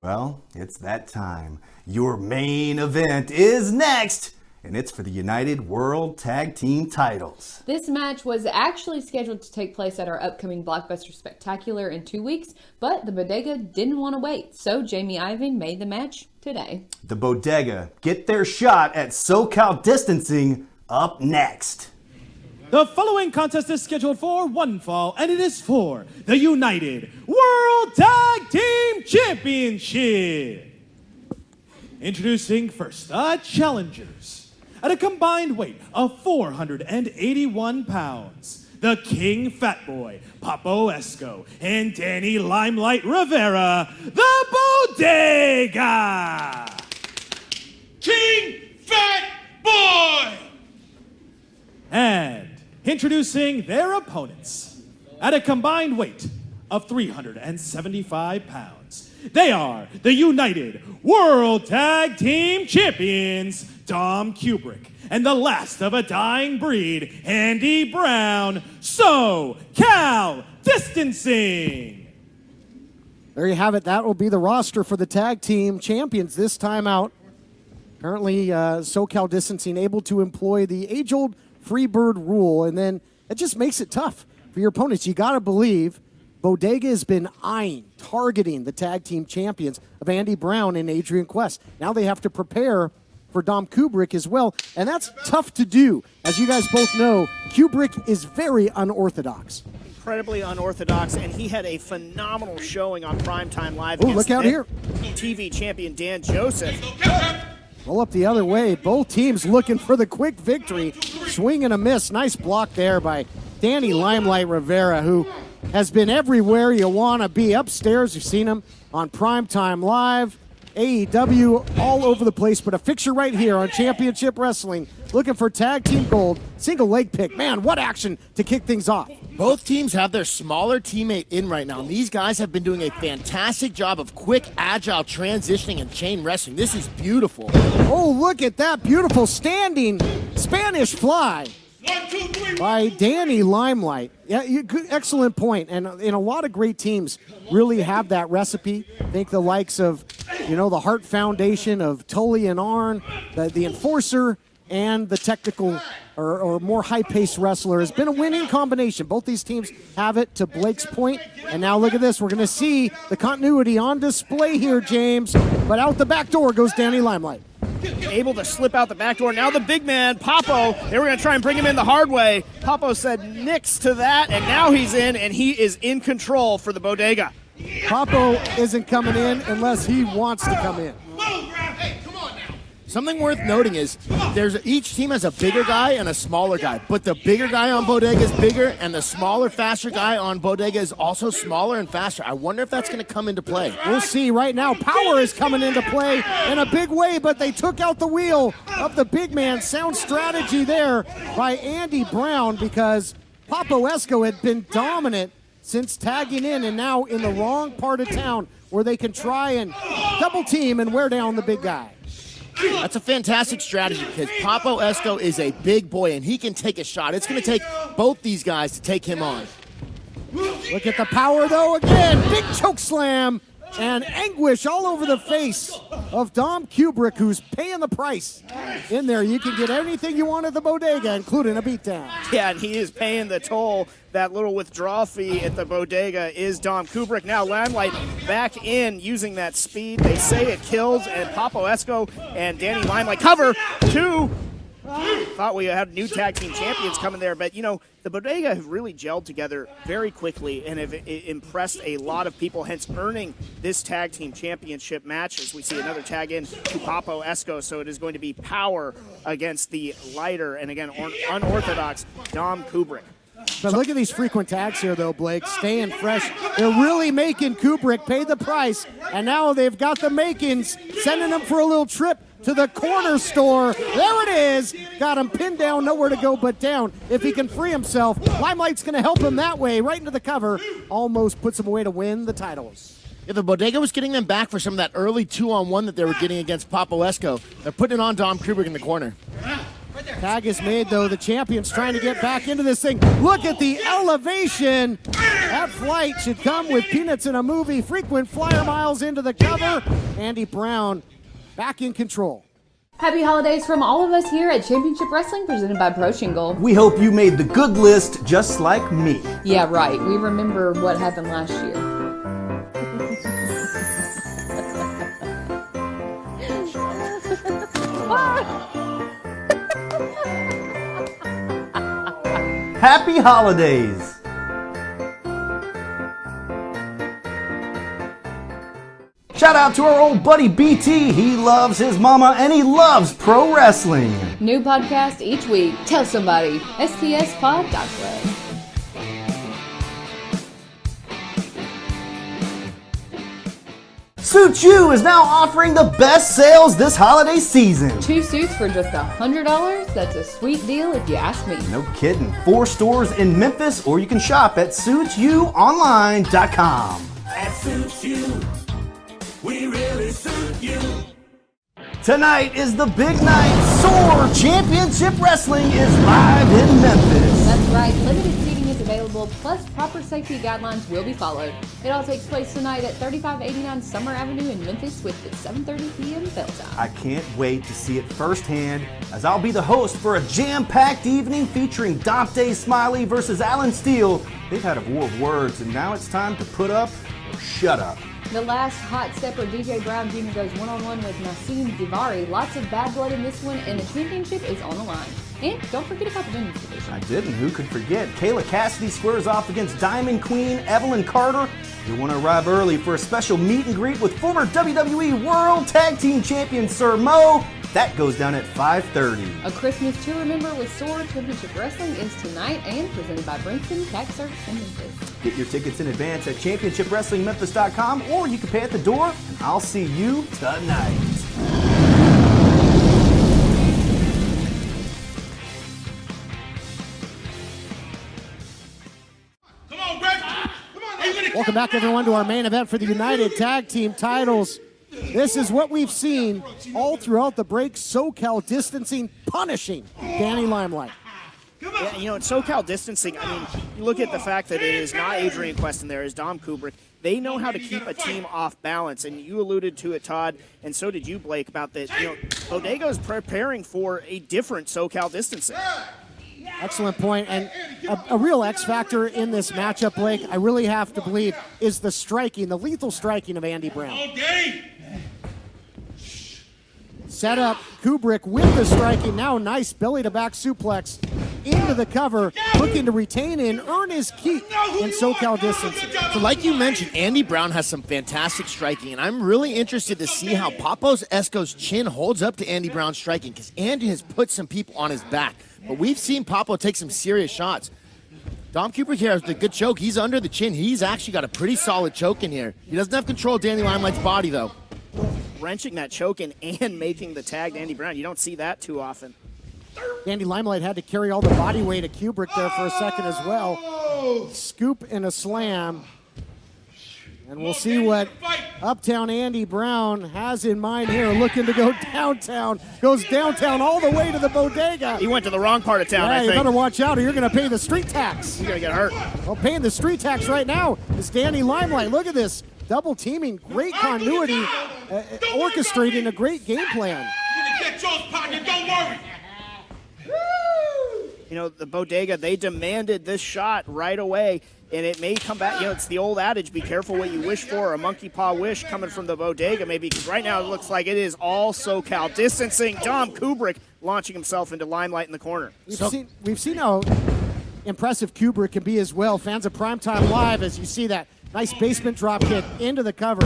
Well, it's that time. Your main event is next, and it's for the United World Tag Team titles. This match was actually scheduled to take place at our upcoming Blockbuster Spectacular in 2 weeks, but the Bodega didn't want to wait, so Jamie Iovine made the match today. The Bodega get their shot at SoCal Distancing up next. The following contest is scheduled for one fall, and it is for the United World Tag Team Championship. Introducing first, the challengers. At a combined weight of 481 pounds, the King Fat Boy, Papo Esco, and Danny Limelight Rivera, the Bodega. King Fat Boy! And introducing their opponents, at a combined weight of 375 pounds, they are the United World Tag Team Champions, Dom Kubrick, and the last of a dying breed, Andy Brown, SoCal Distancing. There you have it. That will be the roster for the Tag Team Champions this time out. Currently, SoCal Distancing able to employ the age-old Freebird rule, and then it just makes it tough for your opponents. You got to believe Bodega has been targeting the tag team champions of Andy Brown and Adrian Quest. Now they have to prepare for Dom Kubrick as well, and that's tough to do. As you guys both know, Kubrick is very unorthodox. Incredibly unorthodox, and he had a phenomenal showing on Primetime Live. Oh, look out here. TV champion Dan Joseph. Roll up the other way. Both teams looking for the quick victory. Swing and a miss. Nice block there by Danny Limelight Rivera, who has been everywhere you want to be. Upstairs, you've seen him on Primetime Live, AEW, all over the place. But a fixture right here on Championship Wrestling. Looking for tag team gold. Single leg pick. Man, what action to kick things off. Both teams have their smaller teammate in right now, and these guys have been doing a fantastic job of quick, agile transitioning and chain wrestling. This is beautiful. Oh, look at that beautiful standing Spanish fly by Danny Limelight. Yeah, excellent point. And a lot of great teams really have that recipe. I think the likes of, the Hart Foundation of Tully and Arn, the Enforcer, and the technical or more high-paced wrestler has been a winning combination. Both these teams have it, to Blake's point. And now look at this. We're going to see the continuity on display here, James. But out the back door goes Danny Limelight. Able to slip out the back door. Now the big man, Papo, they were going to try and bring him in the hard way. Papo said nix to that, and now he's in, and he is in control for the Bodega. Papo isn't coming in unless he wants to come in. Something worth noting is each team has a bigger guy and a smaller guy, but the bigger guy on Bodega is bigger, and the smaller, faster guy on Bodega is also smaller and faster. I wonder if that's going to come into play. We'll see. Right now, power is coming into play in a big way, but they took out the wheel of the big man. Sound strategy there by Andy Brown, because Papo Esco had been dominant since tagging in, and now in the wrong part of town where they can try and double team and wear down the big guy. That's a fantastic strategy, because Papo Esco is a big boy, and he can take a shot. It's going to take both these guys to take him on. Look at the power, though, again. Big choke slam and anguish all over the face of Dom Kubrick, who's paying the price. In there, you can get anything you want at the Bodega, including a beatdown. Yeah, and he is paying the toll. That little withdrawal fee at the Bodega is Dom Kubrick. Now Limelight back in using that speed. They say it kills, and Papo Esco and Danny Limelight cover two. Thought we had new tag team champions coming there, but the Bodega have really gelled together very quickly and have impressed a lot of people, hence earning this tag team championship match as we see another tag in to Papo Esco. So it is going to be power against the lighter and, again, unorthodox Dom Kubrick. But look at these frequent tags here, though, Blake, staying fresh. They're really making Kubrick pay the price, and now they've got the makings, sending him for a little trip to the corner store. There it is. Got him pinned down, nowhere to go but down. If he can free himself, Limelight's going to help him that way, right into the cover. Almost puts him away to win the titles. Yeah, the Bodega was getting them back for some of that early 2-on-1 that they were getting against Papo Esco. They're putting it on Dom Kubrick in the corner. Tag is made, though. The champion's trying to get back into this thing. Look at the elevation That flight should come with peanuts in a movie. Frequent flyer miles into the cover. Andy Brown back in control. Happy holidays from all of us here at Championship Wrestling, presented by Pro Shingle. We hope you made the good list just like me. Yeah, right. We remember what happened last year. Happy holidays! Shout out to our old buddy BT. He loves his mama and he loves pro wrestling. New podcast each week. Tell somebody. stspod.club. Suit You is now offering the best sales this holiday season. 2 suits for just $100. That's a sweet deal if you ask me. No kidding. 4 stores in Memphis, or you can shop at SuitsYouOnline.com. That suits you. We really suit you. Tonight is the big night. SOAR Championship Wrestling is live in Memphis. That's right. Limited seating is available, plus proper safety guidelines will be followed. It all takes place tonight at 3589 Summer Avenue in Memphis with the 7:30 p.m. bell time. I can't wait to see it firsthand, as I'll be the host for a jam-packed evening featuring Dante Smiley versus Alan Steele. They've had a war of words, and now it's time to put up or shut up. The last hot stepper, DJ Brown Jr. goes one-on-one with Nassim Divari. Lots of bad blood in this one, and the championship is on the line. And don't forget about the women's division. I didn't. Who could forget? Kayla Cassidy squares off against Diamond Queen Evelyn Carter. You'll want to arrive early for a special meet and greet with former WWE World Tag Team Champion Sir Mo. That goes down at 5:30. A Christmas to remember with SOAR Championship Wrestling is tonight and presented by Brinson Tax Service in Memphis. Get your tickets in advance at ChampionshipWrestlingMemphis.com, or you can pay at the door, and I'll see you tonight. Come on, Greg. Come on. Are you gonna Welcome back, everyone, to our main event for the United Tag Team titles. This is what we've seen all throughout the break. SoCal Distancing punishing Danny Limelight. Yeah, you know, in SoCal Distancing, I mean, you look at the fact that it is not Adrian Quest and there is Dom Kubrick. They know how to keep a team off balance, and you alluded to it, Todd, and so did you, Blake, about that. You know, Bodega is preparing for a different SoCal Distancing. Excellent point, and a real X factor in this matchup, Blake, I really have to believe, is the striking, the lethal striking of Andy Brown. all day? Set up Kubrick with the striking. Now nice belly-to-back suplex into the cover, looking to retain and earn his keep in SoCal Distancing. So like you mentioned, Andy Brown has some fantastic striking, and I'm really interested to see how Papo's Esco's chin holds up to Andy Brown's striking, because Andy has put some people on his back. But we've seen Papo take some serious shots. Dom Kubrick here has a good choke. He's under the chin. He's actually got a pretty solid choke in here. He doesn't have control of Danny Limelight's body, though. Wrenching that choke in and making the tag to Andy Brown. You don't see that too often. Danny Limelight had to carry all the body weight of Kubrick there for a second as well. Scoop and a slam. And we'll see what Uptown Andy Brown has in mind here, looking to go downtown. Goes downtown all the way to the Bodega. He went to the wrong part of town, I You think. better watch out or you're going to pay the street tax. You're going to get hurt. Well, paying the street tax right now is Danny Limelight. Look at this. Double teaming, great continuity, orchestrating a great game plan. You're gonna get yours, partner. Don't worry. You know, the Bodega, they demanded this shot right away, and it may come back. You know, it's the old adage, be careful what you wish for, a monkey paw wish coming from the Bodega maybe, because right now it looks like it is all SoCal Distancing. Dom Kubrick launching himself into Limelight in the corner. We've seen how impressive Kubrick can be as well. Fans of Primetime Live, as you see that nice basement drop kick into the cover.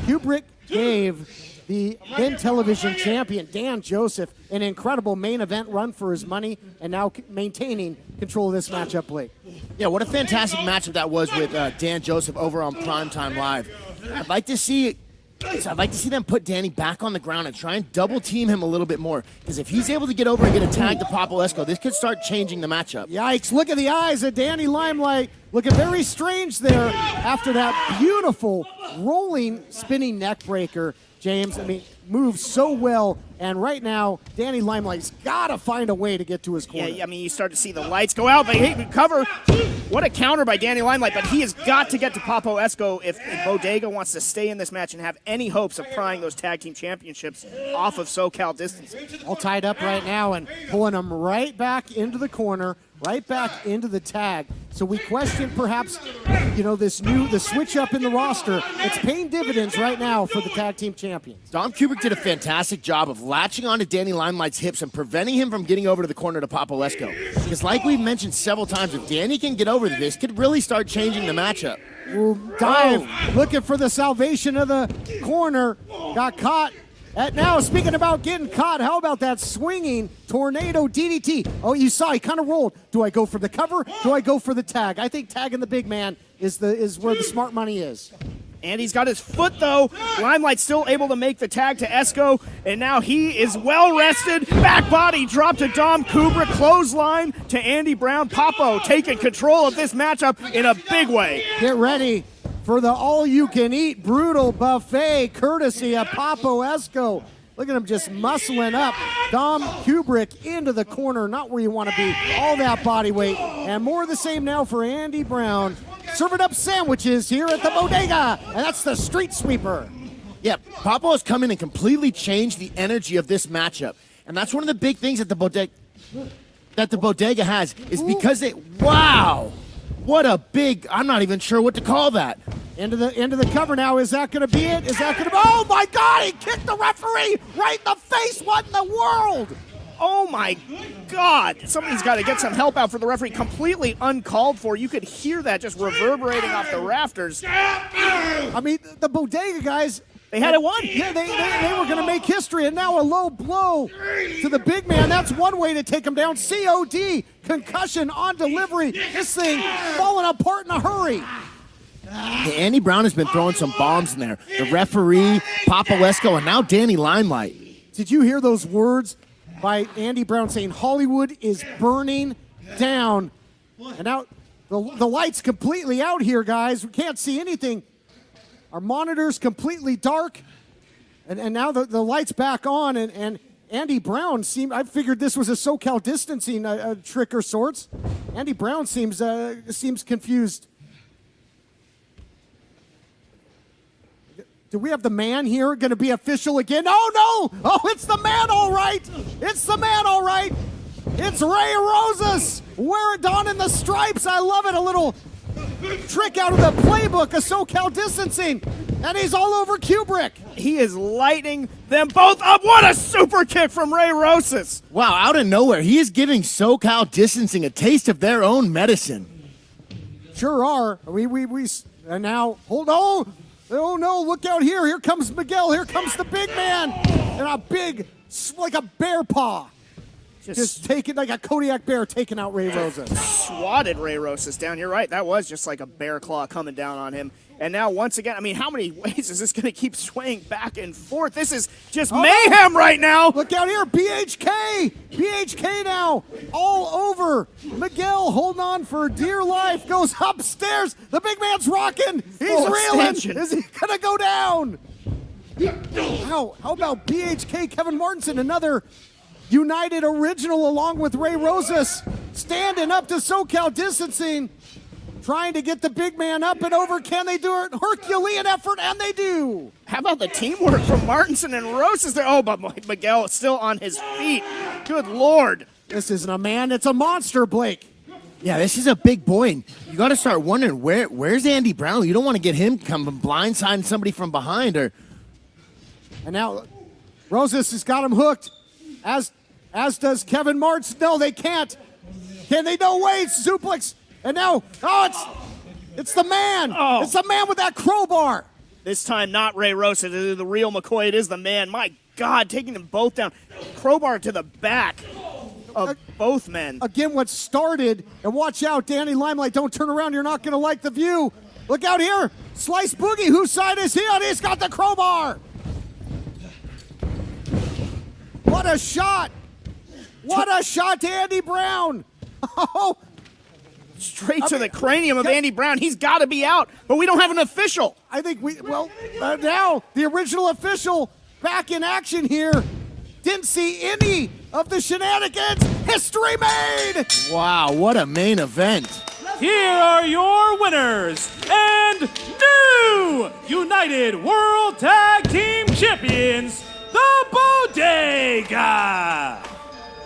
Kubrick gave the then television champion, Dan Joseph, an incredible main event run for his money, and now maintaining control of this matchup, Blake. Yeah, what a fantastic matchup that was with Dan Joseph over on Primetime Live. I'd like to see them put Danny back on the ground and try and double team him a little bit more, because if he's able to get over and get a tag to Papo Esco, this could start changing the matchup. Yikes, look at the eyes of Danny Limelight. looking very strange there after that beautiful rolling, spinning neck breaker. James, I mean, moves so well, and right now, Danny Limelight's got to find a way to get to his corner. Yeah, I mean, you start to see the lights go out. They cover. What a counter by Danny Limelight, but he has got to get to Papo Esco if Bodega wants to stay in this match and have any hopes of prying those tag team championships off of SoCal Distancing. All tied up right now and pulling them right back into the corner, right back into the tag. So we question perhaps, the switch up in the roster. It's paying dividends right now for the tag team champions. Dom Kubrick did a fantastic job of latching onto Danny Limelight's hips and preventing him from getting over to the corner to Papo Esco. Because like we've mentioned several times, if Danny can get over this, could really start changing the matchup. Will dive, looking for the salvation of the corner. Got caught. Now, speaking about getting caught, how about that swinging tornado DDT? Oh, you saw he kind of rolled. Do I go for the cover? Do I go for the tag? I think tagging the big man is where the smart money is. And he's got his foot, though. Limelight still able to make the tag to Esco, and now he is well rested. Back body drop to Dom Kubrick, clothesline to Andy Brown. Papo taking control of this matchup in a big way. Get ready for the all-you-can-eat brutal buffet courtesy of Papo Esco. Look at him just muscling up. Dom Kubrick into the corner, not where you want to be. All that body weight. And more of the same now for Andy Brown. Serving up sandwiches here at the Bodega. And that's the street sweeper. Yeah, Papo has come in and completely changed the energy of this matchup. And that's one of the big things that the Bodega has is because wow. What a big, I'm not even sure what to call that. Into the cover now. Is that going to be it? Is that going to be? Oh my God! He kicked the referee right in the face. What in the world? Oh my God! Somebody's got to get some help out for the referee. Completely uncalled for. You could hear that just reverberating off the rafters. I mean, the Bodega guys. They had it won. Yeah, they were going to make history, and now a low blow to the big man. That's one way to take him down. COD, concussion on delivery. This thing falling apart in a hurry. Andy Brown has been throwing some bombs in there. The referee, Papo Esco, and now Danny Limelight. Did you hear those words by Andy Brown saying Hollywood is burning down? And now the light's completely out here, guys. We can't see anything. Our monitor's completely dark. And now the light's back on. And Andy Brown I figured this was a SoCal Distancing trick or sorts. Andy Brown seems confused. Do we have the man here going to be official again? Oh, no! Oh, it's the man, all right! It's the man, all right! It's Ray Rosas! Wear it on in the stripes. I love it. A little trick out of the playbook of SoCal Distancing. And he's all over Kubrick. He is lighting them both up. What a super kick from Ray Rosas. Wow, out of nowhere, he is giving SoCal Distancing a taste of their own medicine. Sure are. And now, hold on. Oh no, look out here. Here comes Miguel. Here comes the big man. And a big, like a bear paw. Just taking, like a Kodiak bear taking out Ray Rosas. Swatted Ray Rosas down. You're right. That was just like a bear claw coming down on him. And now, once again, I mean, how many ways is this going to keep swaying back and forth? This is just mayhem right now. Look out here. BHK. BHK now all over. Miguel holding on for dear life. Goes upstairs. The big man's rocking. He's reeling. Is he going to go down? How about BHK, Kevin Martinson, another United original along with Ray Rosas, standing up to SoCal Distancing, trying to get the big man up and over. Can they do it? Herculean effort, and they do. How about the teamwork from Martinson and Rosas there? Oh, but Miguel is still on his feet. Good Lord. This isn't a man, it's a monster, Blake. Yeah, this is a big boy. And you got to start wondering, where's Andy Brown? You don't want to get him coming blindsiding somebody from behind. And now Rosas has got him hooked, as does Kevin Martz. No, they can't. Can they? No way. Suplex. And now, it's the man. Oh. It's the man with that crowbar. This time, not Ray Rosas. The real McCoy. It is the man. My God, taking them both down. Crowbar to the back of both men. Again, what started, and watch out, Danny Limelight, don't turn around. You're not going to like the view. Look out here. Slice Boogie. Whose side is he on? He's got the crowbar. What a shot. What a shot to Andy Brown. Oh, straight to the cranium of Andy Brown. He's got to be out, but we don't have an official. I think now the original official back in action here. Didn't see any of the shenanigans. History made! Wow, what a main event. Here are your winners and new United World Tag Team Champions, the Bodega.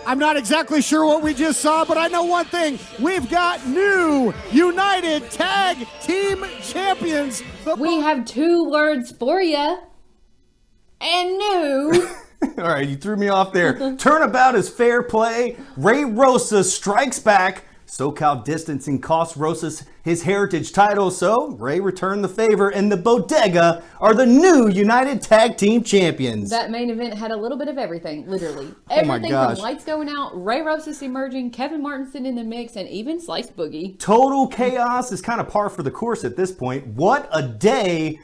I'm not exactly sure what we just saw, but I know one thing. We've got new United Tag Team Champions. We have 2 words for you. And new. All right, you threw me off there. Turnabout is fair play. Ray Rosas strikes back. SoCal Distancing costs Rosas his heritage title, so Ray returned the favor, and the Bodega are the new United Tag Team Champions. That main event had a little bit of everything, literally. Oh my Everything gosh. from lights going out, Ray Rosas emerging, Kevin Martinson in the mix, and even Slice Boogie. Total chaos is kind of par for the course at this point. What a day